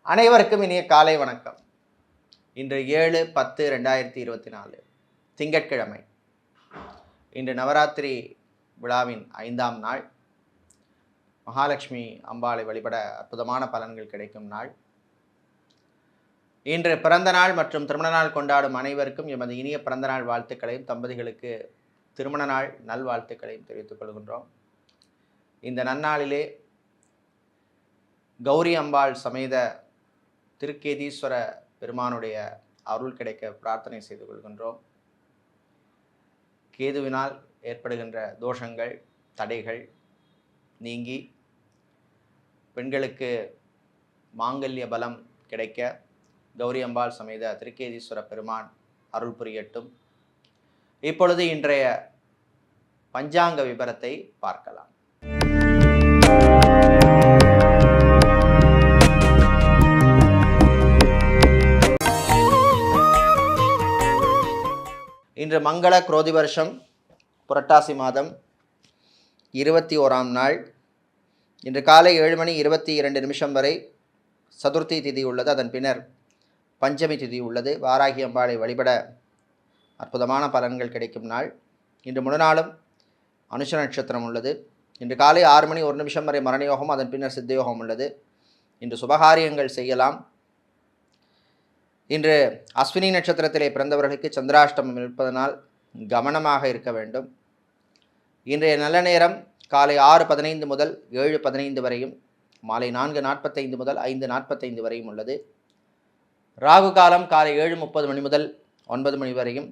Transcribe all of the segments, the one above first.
அனைவருக்கும் இனிய காலை வணக்கம். இன்று 7/10/2024 திங்கட்கிழமை. இன்று நவராத்திரி விழாவின் 5ஆம் நாள். மகாலட்சுமி அம்பாளை வழிபட அற்புதமான பலன்கள் கிடைக்கும் நாள். இன்று பிறந்த நாள் மற்றும் திருமண நாள் கொண்டாடும் அனைவருக்கும் எமது இனிய பிறந்த நாள் வாழ்த்துக்களையும், தம்பதிகளுக்கு திருமண நாள் நல்வாழ்த்துக்களையும் தெரிவித்துக் கொள்கின்றோம். இந்த நன்னாளிலே கௌரி அம்பாள் சமேத திருக்கேதீஸ்வர பெருமானுடைய அருள் கிடைக்க பிரார்த்தனை செய்து கொள்கின்றோம். கேதுவினால் ஏற்படுகின்ற தோஷங்கள், தடைகள் நீங்கி பெண்களுக்கு மாங்கல்ய பலம் கிடைக்க கௌரி அம்பாள் சமேத திருக்கேதீஸ்வர பெருமான் அருள் புரியட்டும். இப்பொழுது இன்றைய பஞ்சாங்க விபரத்தை பார்க்கலாம். இன்று மங்கள குரோதி வருஷம் புரட்டாசி மாதம் 21ஆம் நாள். இன்று காலை 7:22 வரை சதுர்த்தி திதி உள்ளது. அதன் பின்னர் பஞ்சமி திதி உள்ளது. வாராகி அம்பாளை வழிபட அற்புதமான பலன்கள் கிடைக்கும் நாள். இன்று முழு நாளும் அனுஷ நட்சத்திரம் உள்ளது. இன்று காலை 6:01 வரை மரணயோகம், அதன் பின்னர் சித்தயோகம் உள்ளது. இன்று சுபகாரியங்கள் செய்யலாம். இன்று அஸ்வினி நட்சத்திரத்திலே பிறந்தவர்களுக்கு சந்திராஷ்டமம் இருப்பதனால் கவனமாக இருக்க வேண்டும். இன்றைய நல்ல நேரம் காலை 6:15 முதல் 7:15 வரையும், மாலை 4:45 முதல் 5:45 வரையும் உள்ளது. ராகு காலம் காலை 7:30 மணி முதல் 9 மணி வரையும்,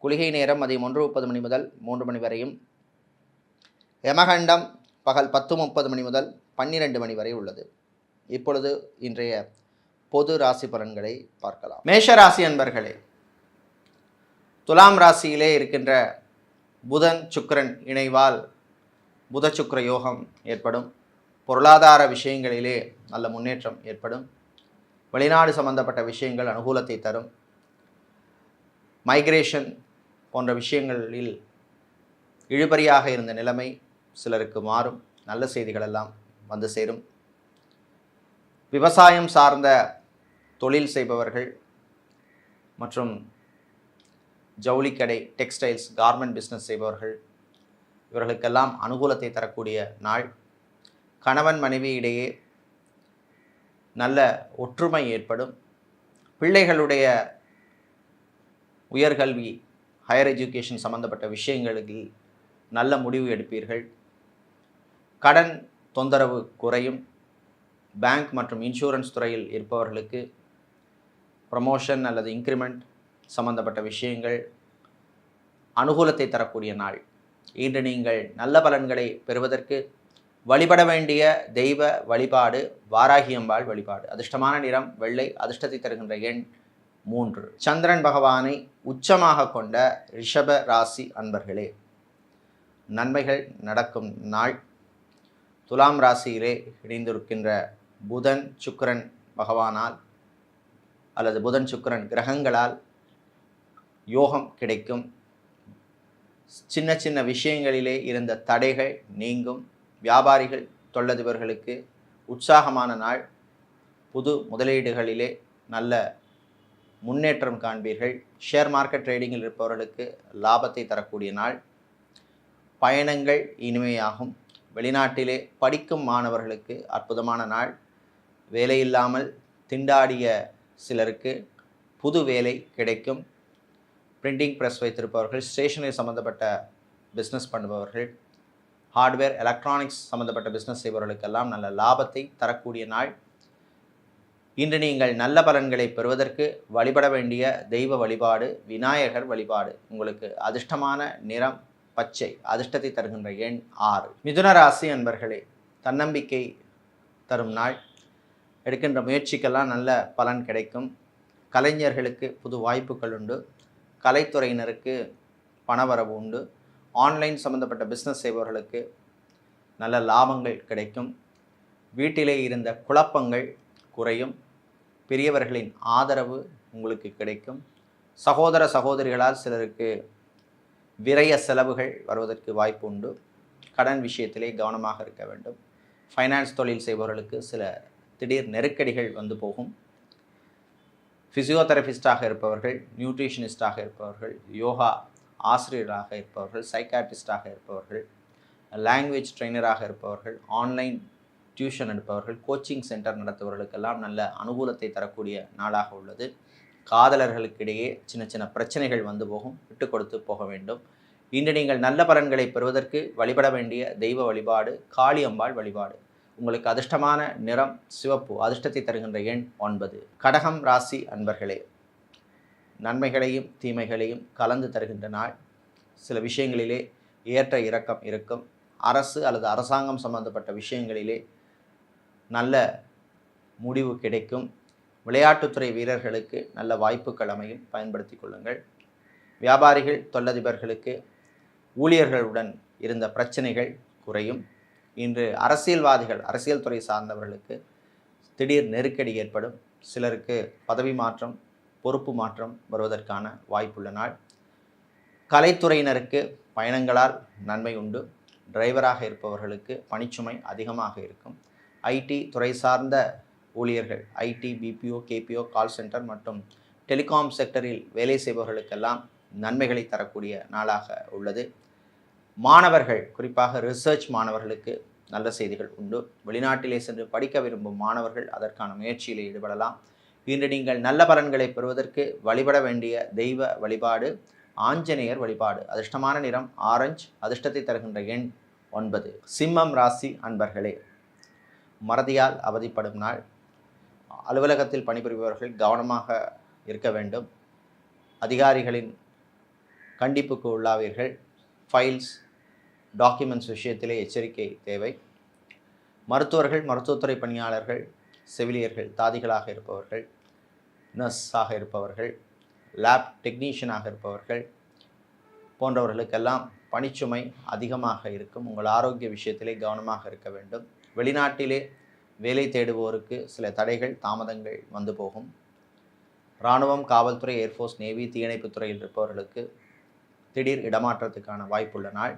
குளிகை நேரம் மதியம் 1:30 மணி முதல் 3 மணி வரையும், யமகண்டம் பகல் 10:30 மணி முதல் 12 மணி வரை உள்ளது. இப்பொழுது இன்றைய பொது ராசி பலன்களை பார்க்கலாம். மேஷ ராசி அன்பர்களே, துலாம் ராசியிலே இருக்கின்ற புதன் சுக்கிரன் இணைவால் புத சுக்கிர யோகம் ஏற்படும். பொருளாதார விஷயங்களிலே நல்ல முன்னேற்றம் ஏற்படும். வெளிநாடு சம்பந்தப்பட்ட விஷயங்கள் அனுகூலத்தை தரும். மைக்ரேஷன் போன்ற விஷயங்களில் இழுபறியாக இருந்த நிலைமை சிலருக்கு மாறும். நல்ல செய்திகள் எல்லாம் வந்து சேரும். விவசாயம் சார்ந்த தொழில் செய்பவர்கள் மற்றும் ஜவுளிக்கடை, டெக்ஸ்டைல்ஸ், கார்மெண்ட் பிஸ்னஸ் செய்பவர்கள் இவர்களுக்கெல்லாம் அனுகூலத்தை தரக்கூடிய நாள். கணவன் மனைவி இடையே நல்ல ஒற்றுமை ஏற்படும். பிள்ளைகளுடைய உயர்கல்வி, ஹையர் எஜுகேஷன் சம்பந்தப்பட்ட விஷயங்களில் நல்ல முடிவு எடுப்பீர்கள். கடன் தொந்தரவு குறையும். பேங்க் மற்றும் இன்சூரன்ஸ் துறையில் இருப்பவர்களுக்கு ப்ரமோஷன் அல்லது இன்க்ரிமெண்ட் சம்பந்தப்பட்ட விஷயங்கள் அனுகூலத்தை தரக்கூடிய நாள். இன்று நீங்கள் நல்ல பலன்களை பெறுவதற்கு வழிபட வேண்டிய தெய்வ வழிபாடு வாராகி அம்பாள் வழிபாடு. அதிர்ஷ்டமான நிறம் வெள்ளை. அதிர்ஷ்டத்தை தருகின்ற எண் 3. சந்திரன் பகவானை உச்சமாக கொண்ட ரிஷப ராசி அன்பர்களே, நன்மைகள் நடக்கும் நாள். துலாம் ராசியிலே இணைந்திருக்கின்ற புதன் சுக்கிரன் பகவானால் அல்லது புதன் சுக்கிரன் கிரகங்களால் யோகம் கிடைக்கும். சின்ன சின்ன விஷயங்களிலே இருந்த தடைகள் நீங்கும். வியாபாரிகள், தொழிலதிபர்களுக்கு உற்சாகமான நாள். புது முதலீடுகளிலே நல்ல முன்னேற்றம் காண்பீர்கள். ஷேர் மார்க்கெட் ட்ரேடிங்கில் இருப்பவர்களுக்கு லாபத்தை தரக்கூடிய நாள். பயணங்கள் இனிமையாகும். வெளிநாட்டிலே படிக்கும் மாணவர்களுக்கு அற்புதமான நாள். வேலையில்லாமல் திண்டாடிய சிலருக்கு புது வேலை கிடைக்கும். பிரிண்டிங் ப்ரெஸ் வைத்திருப்பவர்கள், ஸ்டேஷனரி சம்மந்தப்பட்ட பிஸ்னஸ் பண்ணுபவர்கள், ஹார்ட்வேர், எலக்ட்ரானிக்ஸ் சம்மந்தப்பட்ட பிஸ்னஸ் செய்பவர்களுக்கெல்லாம் நல்ல லாபத்தை தரக்கூடிய நாள். இன்று நீங்கள் நல்ல பலன்களை பெறுவதற்கு வழிபட வேண்டிய தெய்வ வழிபாடு விநாயகர் வழிபாடு. உங்களுக்கு அதிர்ஷ்டமான நிறம் பச்சை. அதிர்ஷ்டத்தை தருகின்ற எண் 6. மிதுன ராசி அன்பர்களே, தன்னம்பிக்கை தரும் நாள். எடுக்கின்ற முயற்சிக்கெல்லாம் நல்ல பலன் கிடைக்கும். கலைஞர்களுக்கு புது வாய்ப்புகள் உண்டு. கலைத்துறையினருக்கு பணவரவு உண்டு. ஆன்லைன் சம்பந்தப்பட்ட பிஸ்னஸ் செய்பவர்களுக்கு நல்ல லாபங்கள் கிடைக்கும். வீட்டிலே இருந்த குழப்பங்கள் குறையும். பெரியவர்களின் ஆதரவு உங்களுக்கு கிடைக்கும். சகோதர சகோதரிகளால் சிலருக்கு விரய செலவுகள் வருவதற்கு வாய்ப்பு உண்டு. கடன் விஷயத்திலே கவனமாக இருக்க வேண்டும். ஃபைனான்ஸ் தொழில் செய்பவர்களுக்கு சில திடீர் நெருக்கடிகள் வந்து போகும். ஃபிசியோதெரபிஸ்டாக இருப்பவர்கள், நியூட்ரிஷனிஸ்டாக இருப்பவர்கள், யோகா ஆசிரியராக இருப்பவர்கள், சைக்காட்ரிஸ்டாக இருப்பவர்கள், லாங்குவேஜ் ட்ரெயினராக இருப்பவர்கள், ஆன்லைன் டியூஷன் எடுப்பவர்கள், கோச்சிங் சென்டர் நடத்துபவர்களுக்கெல்லாம் நல்ல அனுகூலத்தை தரக்கூடிய நாளாக உள்ளது. காதலர்களுக்கிடையே சின்ன சின்ன பிரச்சனைகள் வந்து போகும், விட்டு கொடுத்து போக வேண்டும். இன்று நீங்கள் நல்ல பலன்களை பெறுவதற்கு வழிபட வேண்டிய தெய்வ வழிபாடு காளியம்பாள் வழிபாடு. உங்களுக்கு அதிர்ஷ்டமான நிறம் சிவப்பு, அதிர்ஷ்டத்தை தருகின்ற எண் 9. கடகம் ராசி அன்பர்களே, நன்மைகளையும் தீமைகளையும் கலந்து தருகின்ற நாள். சில விஷயங்களிலே ஏற்ற இறக்கம் இருக்கும். அரசு அல்லது அரசாங்கம் சம்பந்தப்பட்ட விஷயங்களிலே நல்ல முடிவு கிடைக்கும். விளையாட்டுத்துறை வீரர்களுக்கு நல்ல வாய்ப்புகள் அமையும், பயன்படுத்தி கொள்ளுங்கள். வியாபாரிகள், தொழிலதிபர்களுக்கு ஊழியர்களுடன் இருந்த பிரச்சனைகள் குறையும். இன்று அரசியல்வாதிகள், அரசியல் துறை சார்ந்தவர்களுக்கு திடீர் நெருக்கடி ஏற்படும். சிலருக்கு பதவி மாற்றம், பொறுப்பு மாற்றம் வருவதற்கான வாய்ப்புள்ள நாள். கலைத்துறையினருக்கு பயணங்களால் நன்மை உண்டு. டிரைவராக இருப்பவர்களுக்கு பணிச்சுமை அதிகமாக இருக்கும். ஐடி துறை சார்ந்த ஊழியர்கள், ID, BPO, KPO, call centre மற்றும் டெலிகாம் செக்டரில் வேலை செய்பவர்களுக்கெல்லாம் நன்மைகளை தரக்கூடிய நாளாக உள்ளது. மாணவர்கள், குறிப்பாக ரிசர்ச் மாணவர்களுக்கு நல்ல செய்திகள் உண்டு. வெளிநாட்டிலே சென்று படிக்க விரும்பும் மாணவர்கள் அதற்கான முயற்சியில் ஈடுபடலாம். இன்று நீங்கள் நல்ல பலன்களை பெறுவதற்கு வழிபட வேண்டிய தெய்வ வழிபாடு ஆஞ்சநேயர் வழிபாடு. அதிர்ஷ்டமான நிறம் ஆரஞ்சு, அதிர்ஷ்டத்தை தருகின்ற எண் 9. சிம்மம் ராசி அன்பர்களே, மறதியால் அவதிப்படும் நாள். அலுவலகத்தில் பணிபுரிபவர்கள் கவனமாக இருக்க வேண்டும். அதிகாரிகளின் கண்டிப்புக்கு உள்ளாவீர்கள். ஃபைல்ஸ், டாக்குமெண்ட்ஸ் விஷயத்திலே எச்சரிக்கை தேவை. மருத்துவர்கள், மருத்துவத்துறை பணியாளர்கள், செவிலியர்கள், தாதிகளாக இருப்பவர்கள், நர்ஸாக இருப்பவர்கள், லேப் டெக்னீஷியனாக இருப்பவர்கள் போன்றவர்களுக்கெல்லாம் பணிச்சுமை அதிகமாக இருக்கும். உங்கள் ஆரோக்கிய விஷயத்திலே கவனமாக இருக்க வேண்டும். வெளிநாட்டிலே வேலை தேடுவோருக்கு சில தடைகள், தாமதங்கள் வந்து போகும். இராணுவம், காவல்துறை, ஏர்ஃபோர்ஸ், நேவி, தீயணைப்பு துறையில் இருப்பவர்களுக்கு திடீர் இடமாற்றத்துக்கான வாய்ப்புள்ள நாள்.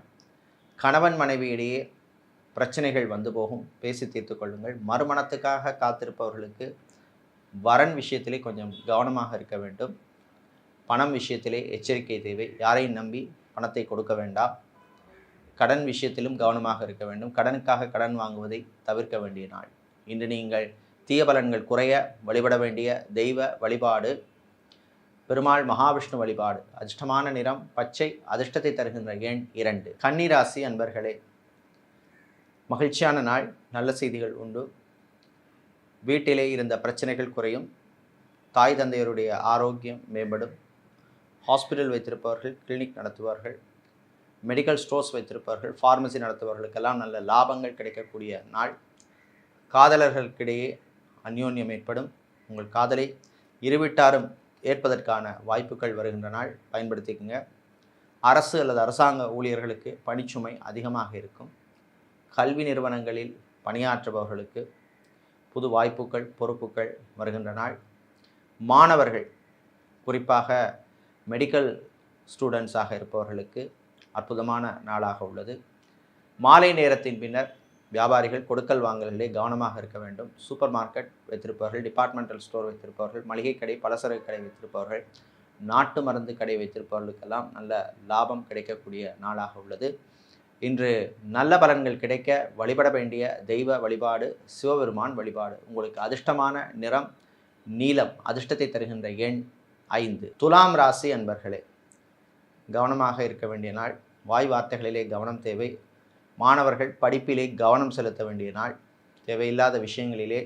கணவன் மனைவியிடையே பிரச்சனைகள் வந்து போகும், பேசி தீர்த்து கொள்ளுங்கள். மறுமணத்துக்காக காத்திருப்பவர்களுக்கு வரன் விஷயத்திலே கொஞ்சம் கவனமாக இருக்க வேண்டும். பணம் விஷயத்திலே எச்சரிக்கை தேவை. யாரையும் நம்பி பணத்தை கொடுக்க வேண்டாம். கடன் விஷயத்திலும் கவனமாக இருக்க வேண்டும். கடனுக்காக கடன் வாங்குவதை தவிர்க்க வேண்டிய நாள். இன்று நீங்கள் தீய பலன்கள் குறைய வழிபட வேண்டிய தெய்வ வழிபாடு பெருமாள் மகாவிஷ்ணு வழிபாடு. அதிர்ஷ்டமான நிறம் பச்சை, அதிர்ஷ்டத்தை தருகின்ற எண் 2. கன்னிராசி அன்பர்களே, மகிழ்ச்சியான நாள். நல்ல செய்திகள் உண்டு. வீட்டிலே இருந்த பிரச்சனைகள் குறையும். தாய் தந்தையருடைய ஆரோக்கியம் மேம்படும். ஹாஸ்பிட்டல் வைத்திருப்பவர்கள், கிளினிக் நடத்துவார்கள், மெடிக்கல் ஸ்டோர்ஸ் வைத்திருப்பவர்கள், ஃபார்மசி நடத்துபவர்களுக்கெல்லாம் நல்ல லாபங்கள் கிடைக்கக்கூடிய நாள். காதலர்களுக்கிடையே அந்யோன்யம் ஏற்படும். உங்கள் காதலை இருவிட்டாரும் ஏற்பதற்கான வாய்ப்புகள் வருகின்ற நாள், பயன்படுத்திக்கங்க. அரசு அல்லது அரசாங்க ஊழியர்களுக்கு பணிச்சுமை அதிகமாக இருக்கும். கல்வி நிறுவனங்களில் பணியாற்றுபவர்களுக்கு புது வாய்ப்புகள், பொறுப்புகள் வருகின்ற நாள். மாணவர்கள், குறிப்பாக மெடிக்கல் ஸ்டூடெண்ட்ஸாக இருப்பவர்களுக்கு அற்புதமான நாளாக உள்ளது. மாலை நேரத்தின் பின்னர் வியாபாரிகள் கொடுக்கல் வாங்கல்களே கவனமாக இருக்க வேண்டும். சூப்பர் மார்க்கெட் வைத்திருப்பவர்கள், டிபார்ட்மெண்டல் ஸ்டோர் வைத்திருப்பவர்கள், மளிகை கடை, பலசரக்கு கடை வைத்திருப்பவர்கள், நாட்டு மருந்து கடை வைத்திருப்பவர்களுக்கெல்லாம் நல்ல லாபம் கிடைக்கக்கூடிய நாளாக உள்ளது. இன்று நல்ல பலன்கள் கிடைக்க வழிபட வேண்டிய தெய்வ வழிபாடு சிவபெருமான் வழிபாடு. உங்களுக்கு அதிர்ஷ்டமான நிறம் நீலம், அதிர்ஷ்டத்தை தருகின்ற எண் 5. துலாம் ராசி அன்பர்களே, கவனமாக இருக்க வேண்டிய நாள். வாய் வார்த்தைகளிலே கவனம் தேவை. மாணவர்கள் படிப்பிலே கவனம் செலுத்த வேண்டிய நாள். தேவையில்லாத விஷயங்களிலே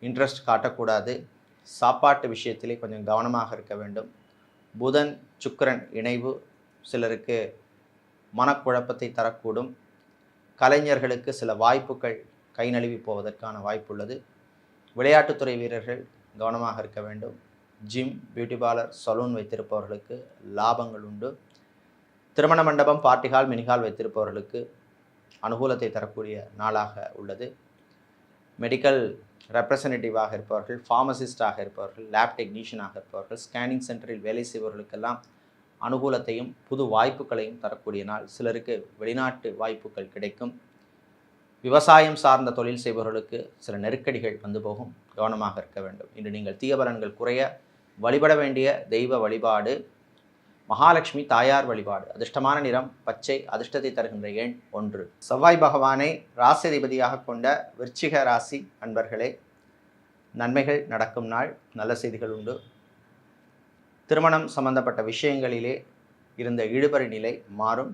இன்ட்ரெஸ்ட் காட்டக்கூடாது. சாப்பாட்டு விஷயத்திலே கொஞ்சம் கவனமாக இருக்க வேண்டும். புதன் சுக்கிரன் இணைவு சிலருக்கு மனக்குழப்பத்தை தரக்கூடும். கலைஞர்களுக்கு சில வாய்ப்புகள் கை நழுவி போவதற்கான வாய்ப்புள்ளது. விளையாட்டுத்துறை வீரர்கள் கவனமாக இருக்க வேண்டும். ஜிம், பியூட்டி பார்லர், சலூன் வைத்திருப்பவர்களுக்கு லாபங்கள் உண்டு. திருமண மண்டபம், பார்ட்டிஹால், மினிஹால் வைத்திருப்பவர்களுக்கு அனுகூலத்தை தரக்கூடிய நாளாக உள்ளது. மெடிக்கல் ரெப்ரசன்டேட்டிவாக இருப்பவர்கள், ஃபார்மசிஸ்டாக இருப்பவர்கள், லேப் டெக்னீஷியனாக இருப்பவர்கள், ஸ்கேனிங் சென்டரில் வேலை செய்பவர்களுக்கெல்லாம் அனுகூலத்தையும் புது வாய்ப்புகளையும் தரக்கூடிய நாள். சிலருக்கு வெளிநாட்டு வாய்ப்புகள் கிடைக்கும். விவசாயம் சார்ந்த தொழில் செய்பவர்களுக்கு சில நெருக்கடிகள் வந்து போகும், கவனமாக இருக்க வேண்டும். இன்று நீங்கள் தீய பலன்கள் குறைய வழிபட வேண்டிய தெய்வ வழிபாடு மகாலட்சுமி தாயார் வழிபாடு. அதிர்ஷ்டமான நிறம் பச்சை. அதிர்ஷ்டத்தை தருகின்ற எண் 1. செவ்வாய் பகவானை ராசி அதிபதியாக கொண்ட விருச்சிக ராசி அன்பர்களே, நன்மைகள் நடக்கும் நாள், நல்ல செய்திகள் உண்டு. திருமணம் சம்பந்தப்பட்ட விஷயங்களிலே இருந்த இழுபறி நிலை மாறும்.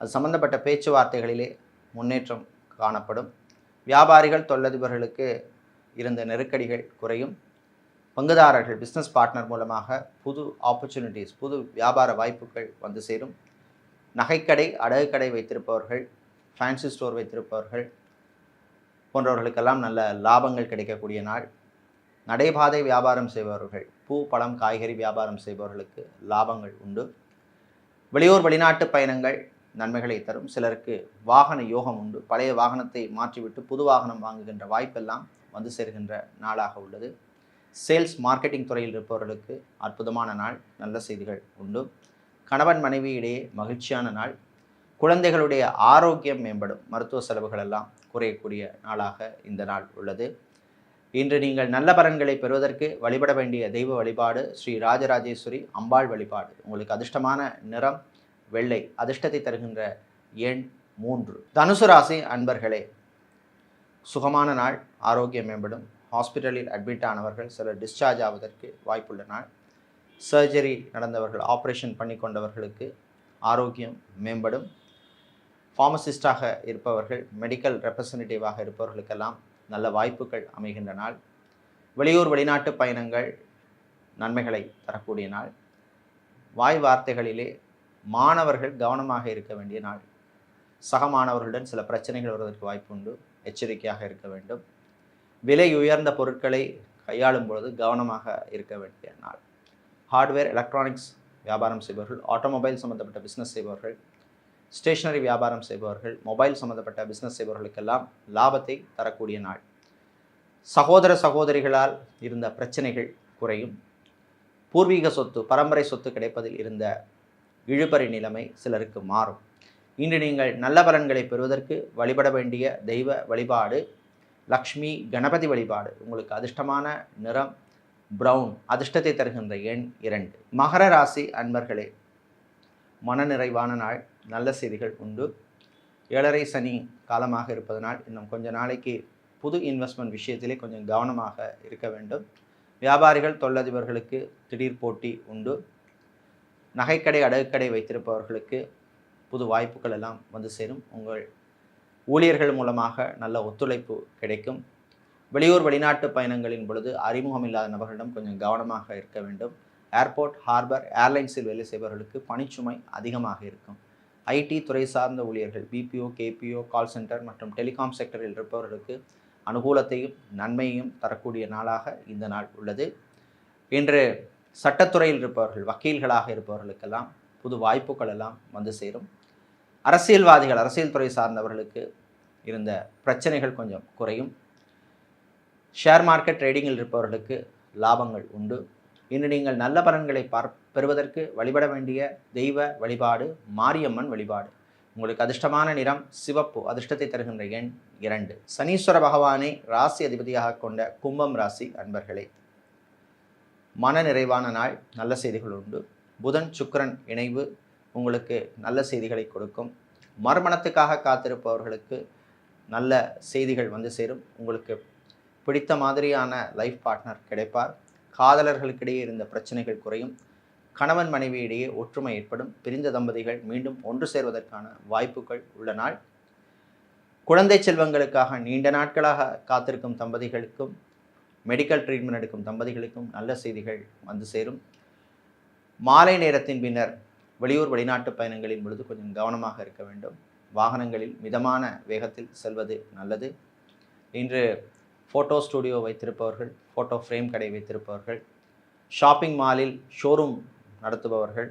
அது சம்பந்தப்பட்ட பேச்சுவார்த்தைகளிலே முன்னேற்றம் காணப்படும். வியாபாரிகள் தொழிலதிபர்களுக்கு இருந்த நெருக்கடிகள் குறையும். பங்குதாரர்கள் பிஸ்னஸ் பார்ட்னர் மூலமாக புது ஆப்பர்ச்சுனிட்டிஸ், புது வியாபார வாய்ப்புகள் வந்து சேரும். நகைக்கடை, அடகுக்கடை வைத்திருப்பவர்கள், ஃபேன்சி ஸ்டோர் வைத்திருப்பவர்கள் போன்றவர்களுக்கெல்லாம் நல்ல லாபங்கள் கிடைக்கக்கூடிய நாள். நடைபாதை வியாபாரம் செய்பவர்கள், பூ பழம் காய்கறி வியாபாரம் செய்பவர்களுக்கு லாபங்கள் உண்டு. வெளியூர் வெளிநாட்டு பயணங்கள் நன்மைகளை தரும். சிலருக்கு வாகன யோகம் உண்டு. பழைய வாகனத்தை மாற்றிவிட்டு புது வாகனம் வாங்குகின்ற வாய்ப்பெல்லாம் வந்து சேர்கின்ற நாளாக உள்ளது. சேல்ஸ் மார்க்கெட்டிங் துறையில் இருப்பவர்களுக்கு அற்புதமான நாள், நல்ல செய்திகள் உண்டு. கணவன் மனைவி இடையே மகிழ்ச்சியான நாள். குழந்தைகளுடைய ஆரோக்கியம் மேம்படும். மருத்துவ செலவுகள் எல்லாம் குறையக்கூடிய நாளாக இந்த நாள் உள்ளது. இன்று நீங்கள் நல்ல பலன்களை பெறுவதற்கு வழிபட வேண்டிய தெய்வ வழிபாடு ஸ்ரீ ராஜராஜேஸ்வரி அம்பாள் வழிபாடு. உங்களுக்கு அதிர்ஷ்டமான நிறம் வெள்ளை. அதிர்ஷ்டத்தை தருகின்ற எண் 3. தனுசு ராசி அன்பர்களே, சுகமான நாள், ஆரோக்கியம் மேம்படும். ஹாஸ்பிட்டலில் அட்மிட் ஆனவர்கள் சிலர் டிஸ்சார்ஜ் ஆவதற்கு வாய்ப்புள்ள நாள். சர்ஜரி நடந்தவர்கள், ஆப்ரேஷன் பண்ணி கொண்டவர்களுக்கு ஆரோக்கியம் மேம்படும். ஃபார்மசிஸ்டாக இருப்பவர்கள், மெடிக்கல் ரெப்ரசன்டேட்டிவாக இருப்பவர்களுக்கெல்லாம் நல்ல வாய்ப்புகள் அமைகின்ற நாள். வெளியூர் வெளிநாட்டு பயணங்கள் நன்மைகளை தரக்கூடிய நாள். வாய் வார்த்தைகளிலே மாணவர்கள் கவனமாக இருக்க வேண்டிய நாள். சக மாணவர்களுடன் சில பிரச்சனைகள் வருவதற்கு வாய்ப்பு உண்டு, எச்சரிக்கையாக இருக்க வேண்டும். விலை உயர்ந்த பொருட்களை கையாளும் பொழுது கவனமாக இருக்க வேண்டிய நாள். ஹார்ட்வேர் எலக்ட்ரானிக்ஸ் வியாபாரம் செய்பவர்கள், ஆட்டோமொபைல் சம்மந்தப்பட்ட பிஸ்னஸ் செய்பவர்கள், ஸ்டேஷனரி வியாபாரம் செய்பவர்கள், மொபைல் சம்மந்தப்பட்ட பிஸ்னஸ் செய்பவர்களுக்கெல்லாம் லாபத்தை தரக்கூடிய நாள். சகோதர சகோதரிகளால் இருந்த பிரச்சனைகள் குறையும். பூர்வீக சொத்து, பரம்பரை சொத்து கிடைப்பதில் இருந்த இழுபறி நிலைமை சிலருக்கு மாறும். இன்று நீங்கள் நல்ல பலன்களை பெறுவதற்கு வழிபட வேண்டிய தெய்வ வழிபாடு லக்ஷ்மி கணபதி வழிபாடு. உங்களுக்கு அதிர்ஷ்டமான நிறம் பிரவுன். அதிர்ஷ்டத்தை தருகின்ற எண் 2. மகர ராசி அன்பர்களே, மனநிறைவான நாள், நல்ல செய்திகள் உண்டு. 7.5 சனி காலமாக இருப்பதனால் இன்னும் கொஞ்ச நாளைக்கு புது இன்வெஸ்ட்மெண்ட் விஷயத்திலே கொஞ்சம் கவனமாக இருக்க வேண்டும். வியாபாரிகள் தொழிலதிபர்களுக்கு திடீர் போட்டி உண்டு. நகைக்கடை அடகுக்கடை வைத்திருப்பவர்களுக்கு புது வாய்ப்புகள் எல்லாம் வந்து சேரும். உங்கள் ஊழியர்கள் மூலமாக நல்ல ஒத்துழைப்பு கிடைக்கும். வெளியூர் வெளிநாட்டு பயணங்களின் பொழுது அறிமுகம் இல்லாத நபர்களிடம் கொஞ்சம் கவனமாக இருக்க வேண்டும். ஏர்போர்ட், ஹார்பர், ஏர்லைன்ஸில் வேலை செய்பவர்களுக்கு பணிச்சுமை அதிகமாக இருக்கும். ஐடி துறை சார்ந்த ஊழியர்கள், பிபிஓ, கேபிஓ, கால் சென்டர் மற்றும் டெலிகாம் செக்டரில் இருப்பவர்களுக்கு அனுகூலத்தையும் நன்மையையும் தரக்கூடிய நாளாக இந்த நாள் உள்ளது. இன்று சட்டத்துறையில் இருப்பவர்கள், வக்கீல்களாக இருப்பவர்களுக்கெல்லாம் புது வாய்ப்புகள் எல்லாம் வந்து சேரும். அரசியல்வாதிகள், அரசியல் துறை சார்ந்தவர்களுக்கு இருந்த பிரச்சனைகள் கொஞ்சம் குறையும். ஷேர் மார்க்கெட் ட்ரேடிங்கில் இருப்பவர்களுக்கு லாபங்கள் உண்டு. இன்று நீங்கள் நல்ல பலன்களை பெறுவதற்கு வழிபட வேண்டிய தெய்வ வழிபாடு மாரியம்மன் வழிபாடு. உங்களுக்கு அதிர்ஷ்டமான நிறம் சிவப்பு. அதிர்ஷ்டத்தை தருகின்ற எண் 2. சனீஸ்வர பகவானை ராசி அதிபதியாக கொண்ட கும்பம் ராசி அன்பர்களே, மன நிறைவான நாள், நல்ல செய்திகள் உண்டு. புதன் சுக்கிரன் இணைவு உங்களுக்கு நல்ல செய்திகளை கொடுக்கும். மறுமணத்துக்காக காத்திருப்பவர்களுக்கு நல்ல செய்திகள் வந்து சேரும். உங்களுக்கு பிடித்த மாதிரியான லைஃப் பார்ட்னர் கிடைப்பார். காதலர்களுக்கிடையே இருந்த பிரச்சனைகள் குறையும். கணவன் மனைவியிடையே ஒற்றுமை ஏற்படும். பிரிந்த தம்பதிகள் மீண்டும் ஒன்று சேர்வதற்கான வாய்ப்புகள் உள்ள நாள். குழந்தை செல்வங்களுக்காக நீண்ட நாட்களாக காத்திருக்கும் தம்பதிகளுக்கும், மெடிக்கல் ட்ரீட்மெண்ட் எடுக்கும் தம்பதிகளுக்கும் நல்ல செய்திகள் வந்து சேரும். மாலை நேரத்தின் பின்னர் வெளியூர் வெளிநாட்டு பயணங்களின் பொழுது கொஞ்சம் கவனமாக இருக்க வேண்டும். வாகனங்களில் மிதமான வேகத்தில் செல்வது நல்லது. இன்று ஃபோட்டோ ஸ்டுடியோ வைத்திருப்பவர்கள், ஃபோட்டோ ஃப்ரேம் கடை வைத்திருப்பவர்கள், ஷாப்பிங் மாலில் ஷோரூம் நடத்துபவர்கள்,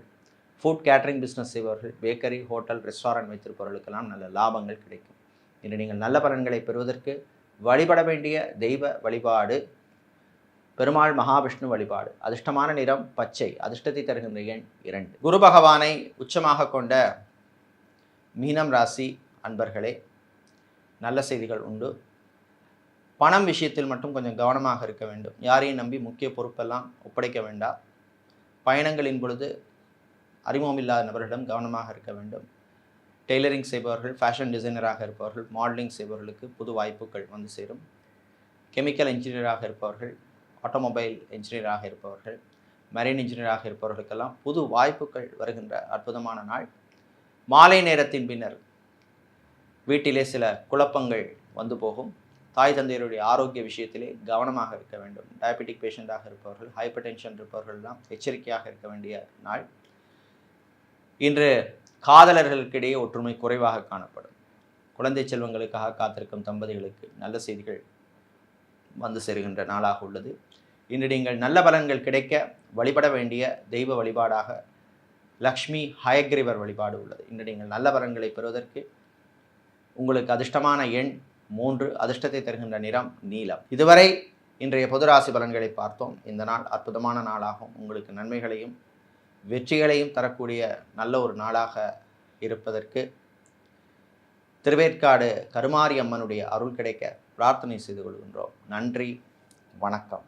ஃபுட் கேட்டரிங் பிஸ்னஸ் செய்பவர்கள், பேக்கரி, ஹோட்டல், ரெஸ்டாரண்ட் வைத்திருப்பவர்களுக்கெல்லாம் நல்ல லாபங்கள் கிடைக்கும். இன்று நீங்கள் நல்ல பலன்களை பெறுவதற்கு வழிபட வேண்டிய தெய்வ வழிபாடு பெருமாள் மகாவிஷ்ணு வழிபாடு. அதிர்ஷ்டமான நிறம் பச்சை. அதிர்ஷ்டத்தை தருகின்ற எண் 2. குரு பகவானை உச்சமாக கொண்ட மீனம் ராசி அன்பர்களே, நல்ல செய்திகள் உண்டு. பணம் விஷயத்தில் மட்டும் கொஞ்சம் கவனமாக இருக்க வேண்டும். யாரையும் நம்பி முக்கிய பொறுப்பெல்லாம் ஒப்படைக்க வேண்டாம். பயணங்களின் பொழுது அறிமுகமில்லாத நபர்களிடம் கவனமாக இருக்க வேண்டும். டெய்லரிங் செய்பவர்கள், ஃபேஷன் டிசைனராக இருப்பவர்கள், மாடலிங் செய்பவர்களுக்கு புது வாய்ப்புகள் வந்து சேரும். கெமிக்கல் இன்ஜினியராக இருப்பவர்கள், ஆட்டோமொபைல் இன்ஜினியராக இருப்பவர்கள், மெரைன் இன்ஜினியராக இருப்பவர்களுக்கெல்லாம் புது வாய்ப்புகள் வருகின்ற அற்புதமான நாள். மாலை நேரத்தின் பின்னர் வீட்டிலே சில குழப்பங்கள் வந்து போகும். தாய் தந்தையருடைய ஆரோக்கிய விஷயத்திலே கவனமாக இருக்க வேண்டும். டயபெட்டிக் பேஷண்ட்டாக இருப்பவர்கள், ஹைப்பர் டென்ஷன் இருப்பவர்கள்லாம் எச்சரிக்கையாக இருக்க வேண்டிய நாள். இன்று காதலர்களுக்கிடையே ஒற்றுமை குறைவாக காணப்படும். குழந்தை செல்வங்களுக்காக காத்திருக்கும் தம்பதிகளுக்கு நல்ல செய்திகள் வந்து சேருகின்ற நாளாக உள்ளது. இன்று நீங்கள் நல்ல பலன்கள் கிடைக்க வழிபட வேண்டிய தெய்வ வழிபாடாக லக்ஷ்மி ஹயக்ரீவர் வழிபாடு உள்ளது. இன்று நீங்கள் நல்ல பலன்களை பெறுவதற்கு உங்களுக்கு அதிர்ஷ்டமான எண் 3, அதிர்ஷ்டத்தை தருகின்ற நிறம் நீலம். இதுவரை இன்றைய பொது ராசி பலன்களை பார்த்தோம். இந்த நாள் அற்புதமான நாளாகும். உங்களுக்கு நன்மைகளையும் வெற்றிகளையும் தரக்கூடிய நல்ல ஒரு நாளாக இருப்பதற்கு திருவேற்காடு கருமாரி அம்மனுடைய அருள் கிடைக்க பிரார்த்தனை செய்து கொள்கின்றோம். நன்றி, வணக்கம்.